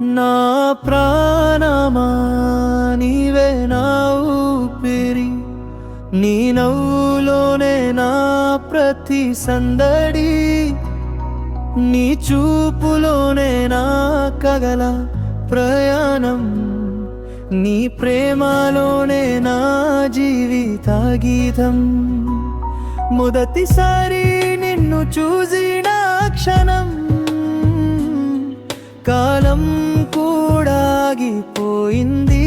నా ప్రాణమా నీవే నా ఊపిరి, నీ నవ్వులోనే నా ప్రతి సందడి, నీ చూపులోనే నా కగల ప్రయాణం, నీ ప్రేమలోనే నా జీవిత గీతం. మొదటిసారి నిన్ను చూసిన క్షణం కాలం కూడా ఆగిపోయింది.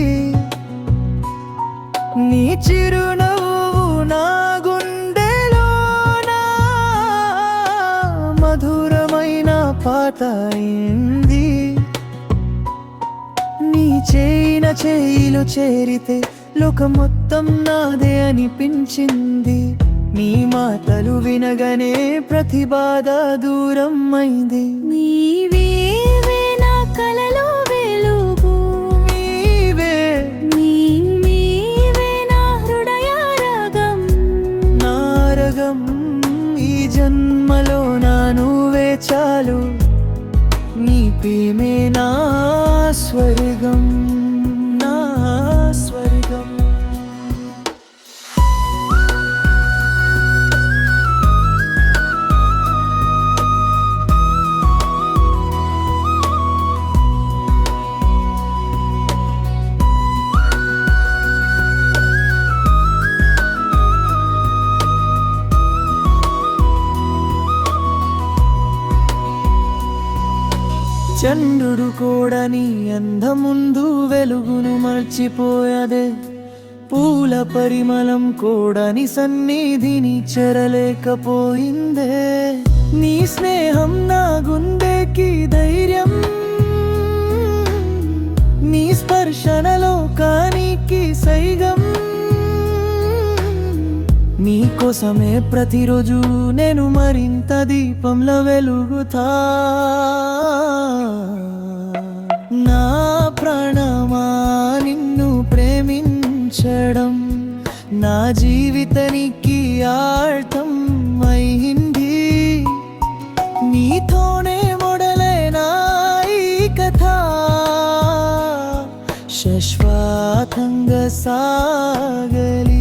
నీ చిరునవ్వు నా గుండెలోన మధురమైన పాట అయింది. నీ చేయిన చేయిలో చేరితే లోకం మొత్తం నాదే అనిపించింది. నీ మాటలు వినగానే ప్రతి బాధ దూరం అయింది. నీవే నా కలలో వెలుగు, నీవే నీవే నా హృదయ రాగం, నా రాగం. ఈ జన్మలో నా నువ్వే చాలు, నీ ప్రేమే నా స్వర్గం, నా స్వర్గం. చంద్రుడు కూడా నీ అందముందు వెలుగును మర్చిపోయాదే. పూల పరిమళం కూడా నీ సన్నిధిని చెరలేకపోయిందే. నీ స్నేహం నా గుండెకి ధైర్యం, నీ స్పర్శనలో కానికి సైగం. నీ కోసమే ప్రతిరోజు నేను మరింత దీపంలో వెలుగుతా. నా ప్రాణమా నిన్ను ప్రేమించడం నా జీవితానికి అర్థం అయింది. నీతోనే మొదలైన ఈ కథ శాశ్వతంగా సాగలి.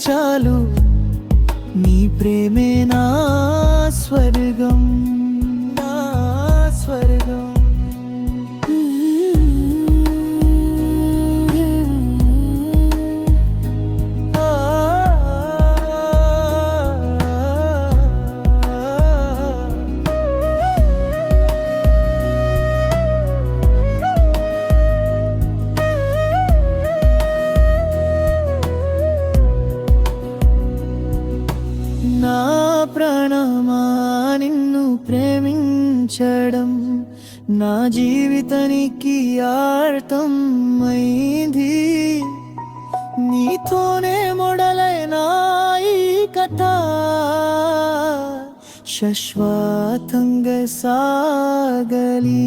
చాలు నీ ప్రేమే నా స్వర్గం, నా స్వర్గం. నా ప్రాణమా నిన్ను ప్రేమించడం నా జీవితానికి అర్థం అయింది. నీతోనే మొదలైన ఈ కథ శాశ్వతంగా సాగలి.